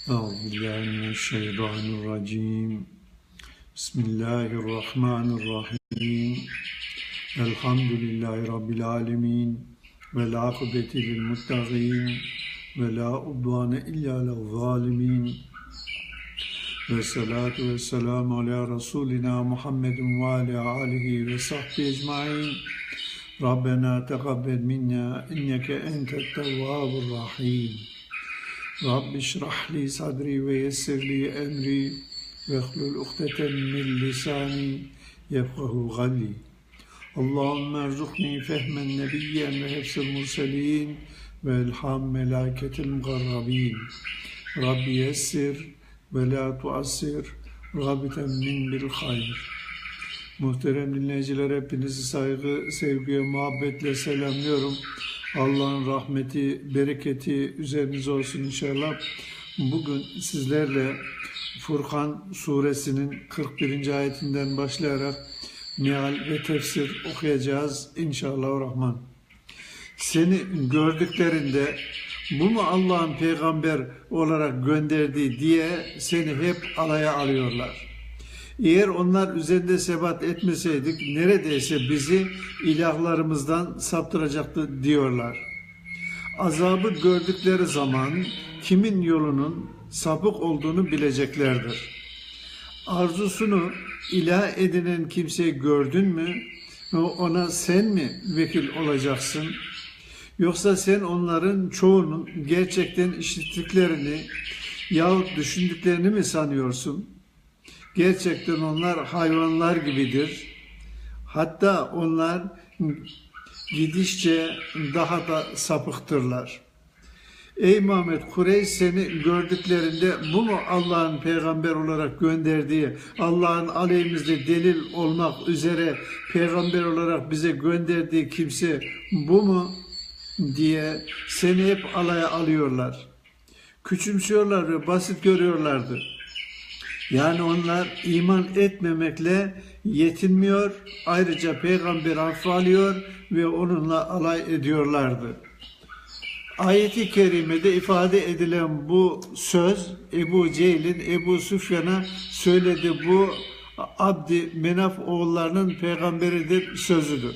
Euzubillahimineşşeytanirracim. Bismillahirrahmanirrahim. Elhamdülillahi Rabbil alemin. Vel akıbeti lil muttaqin. Ve la udvane illa lel zalimin. Ve salatu ve selamu ala Resulina Muhammedin ve ala alihi ve sahbihi ecmain. Rabbena tegabbel minna inneke entet tevvabur rahim. Rabbi şrah li sadri ve yessir li emri ve hlul uhdeten min lisani yefkahu gali. Allahümme erzukni fehmen nebiyyen ve hefsil murselin ve elham melaketil mugarrabin. Rabbi yessir ve la tuassir rabiten min bil hayr. Muhterem dinleyiciler, hepinizi saygı, sevgi ve muhabbetle selamlıyorum. Allah'ın rahmeti, bereketi üzerinize olsun inşallah. Bugün sizlerle Furkan suresinin 41. ayetinden başlayarak meal ve tefsir okuyacağız inşallahurrahman. Seni gördüklerinde bu mu Allah'ın peygamber olarak gönderdiği diye seni hep alaya alıyorlar. Eğer onlar üzerinde sebat etmeseydik neredeyse bizi ilahlarımızdan saptıracaktı diyorlar. Azabı gördükleri zaman kimin yolunun sapık olduğunu bileceklerdir. Arzusunu ilah edinen kimseyi gördün mü, ona sen mi vekil olacaksın? Yoksa sen onların çoğunun gerçekten işittiklerini yahut düşündüklerini mi sanıyorsun? Gerçekten onlar hayvanlar gibidir. Hatta onlar gidişçe daha da sapıktırlar. Ey Muhammed, Kureyş seni gördüklerinde bu mu Allah'ın peygamber olarak gönderdiği, Allah'ın aleyhimizde delil olmak üzere peygamber olarak bize gönderdiği kimse bu mu diye seni hep alaya alıyorlar. Küçümsüyorlar ve basit görüyorlardı. Yani onlar iman etmemekle yetinmiyor, ayrıca peygamberi hafife alıyor ve onunla alay ediyorlardı. Ayet-i kerimede ifade edilen bu söz Ebu Cehil'in Ebu Süfyan'a söylediği bu Abdi Menaf oğullarının peygamberidir sözüdür.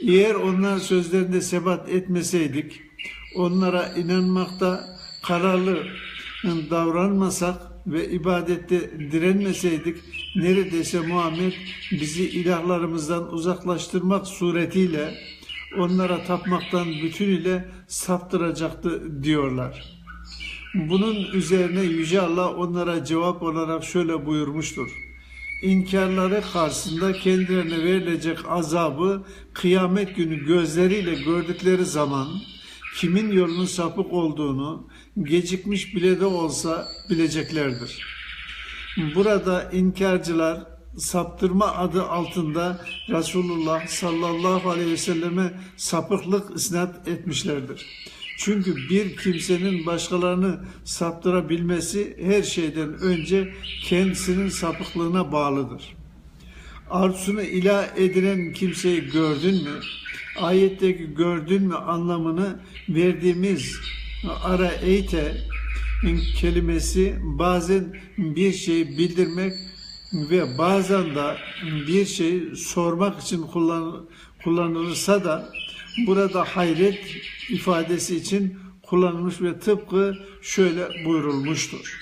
Eğer onlar sözlerinde sebat etmeseydik, onlara inanmakta kararlı davranmasak ve ibadette direnmeseydik neredeyse Muhammed bizi ilahlarımızdan uzaklaştırmak suretiyle onlara tapmaktan bütünüyle saptıracaktı diyorlar. Bunun üzerine Yüce Allah onlara cevap olarak şöyle buyurmuştur. İnkarları karşısında kendilerine verilecek azabı kıyamet günü gözleriyle gördükleri zaman kimin yolunun sapık olduğunu gecikmiş bile de olsa bileceklerdir. Burada inkarcılar saptırma adı altında Resulullah sallallahu aleyhi ve selleme sapıklık isnat etmişlerdir. Çünkü bir kimsenin başkalarını saptırabilmesi her şeyden önce kendisinin sapıklığına bağlıdır. Arzusunu ilah edinen kimseyi gördün mü? Ayetteki gördün mü anlamını verdiğimiz ara eyte kelimesi bazen bir şeyi bildirmek ve bazen de bir şeyi sormak için kullanılırsa da burada hayret ifadesi için kullanılmış ve tıpkı şöyle buyurulmuştur.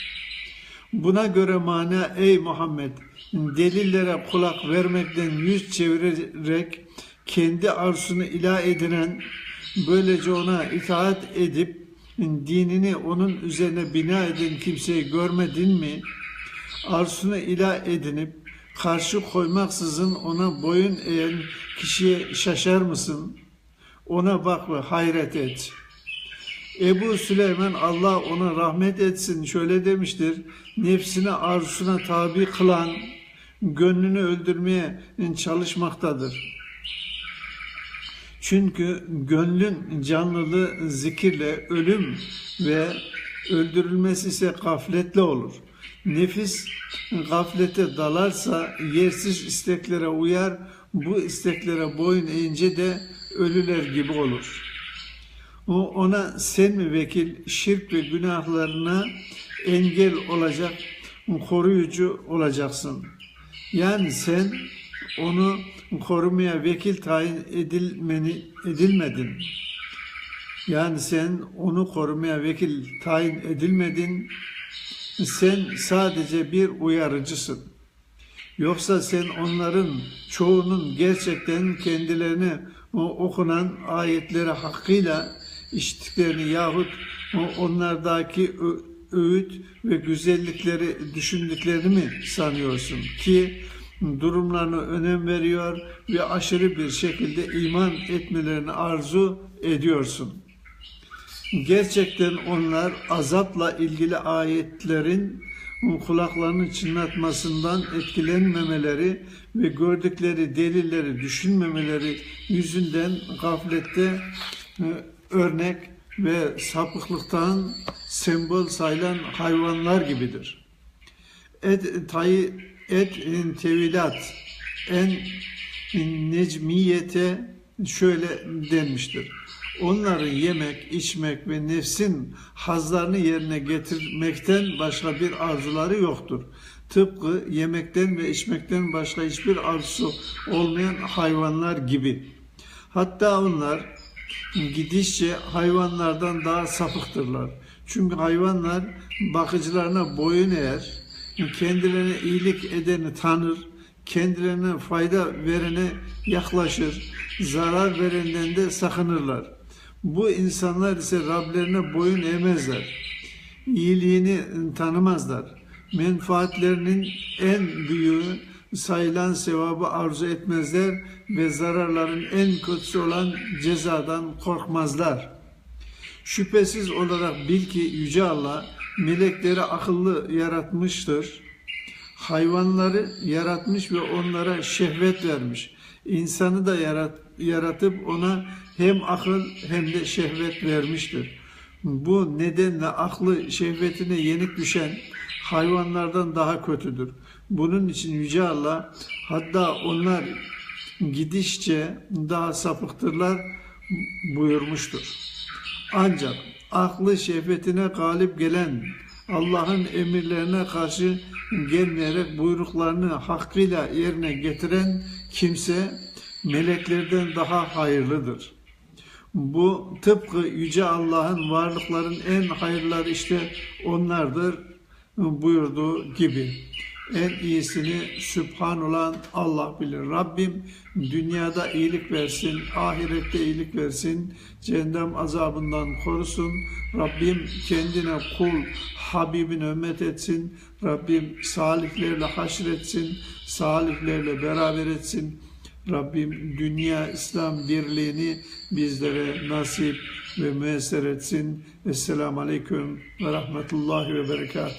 Buna göre mana ey Muhammed, delillere kulak vermekten yüz çevirerek kendi arzusunu ilah edinen, böylece ona itaat edip dinini onun üzerine bina eden kimseyi görmedin mi? Arzusunu ilah edinip karşı koymaksızın ona boyun eğen kişiye şaşar mısın? Ona bak ve hayret et. Ebu Süleyman Allah ona rahmet etsin şöyle demiştir. Nefsini arzusuna tabi kılan gönlünü öldürmeye çalışmaktadır. Çünkü gönlün canlılığı zikirle, ölüm ve öldürülmesi ise gafletle olur. Nefis gaflete dalarsa yersiz isteklere uyar, bu isteklere boyun eğince de ölüler gibi olur. O ona sen mi vekil, şirk ve günahlarına engel olacak, koruyucu olacaksın. Yani sen onu korumaya vekil tayin edilmedin. Yani sen onu korumaya vekil tayin edilmedin. Sen sadece bir uyarıcısın. Yoksa sen onların çoğunun gerçekten kendilerine okunan ayetleri hakkıyla işittiklerini yahut onlardaki öğüt ve güzellikleri düşündüklerini mi sanıyorsun ki durumlarına önem veriyor ve aşırı bir şekilde iman etmelerini arzu ediyorsun? Gerçekten onlar azapla ilgili ayetlerin kulaklarını çınlatmasından etkilenmemeleri ve gördükleri delilleri düşünmemeleri yüzünden gaflette örnek ve sapıklıktan sembol sayılan hayvanlar gibidir. Tevilat en necmiyete şöyle denmiştir. Onların yemek, içmek ve nefsin hazlarını yerine getirmekten başka bir arzuları yoktur. Tıpkı yemekten ve içmekten başka hiçbir arzusu olmayan hayvanlar gibi. Hatta onlar gidişçe hayvanlardan daha sapıktırlar. Çünkü hayvanlar bakıcılarına boyun eğer, kendilerine iyilik edeni tanır, kendilerine fayda verene yaklaşır, zarar verenden de sakınırlar. Bu insanlar ise Rablerine boyun eğmezler. İyiliğini tanımazlar. Menfaatlerinin en büyüğü sayılan sevabı arzu etmezler ve zararların en kötüsü olan cezadan korkmazlar. Şüphesiz olarak bil ki Yüce Allah melekleri akıllı yaratmıştır. Hayvanları yaratmış ve onlara şehvet vermiş. İnsanı da yaratıp ona hem akıl hem de şehvet vermiştir. Bu nedenle aklı şehvetine yenik düşen hayvanlardan daha kötüdür. Bunun için Yüce Allah hatta onlar gidişçe daha sapıktırlar buyurmuştur. Ancak aklı şehvetine galip gelen Allah'ın emirlerine karşı gelmeyerek buyruklarını hakkıyla yerine getiren kimse meleklerden daha hayırlıdır. Bu tıpkı Yüce Allah'ın varlıkların en hayırları işte onlardır buyurduğu gibi. En iyisini Sübhan olan Allah bilir. Rabbim dünyada iyilik versin, ahirette iyilik versin, cehennem azabından korusun. Rabbim kendine kul, Habibine ümmet etsin. Rabbim salihlerle haşretsin, salihlerle beraber etsin. Rabbim dünya İslam birliğini bizlere nasip ve müyesser etsin. Esselamu Aleyküm ve Rahmetullahi ve Berekatuhu.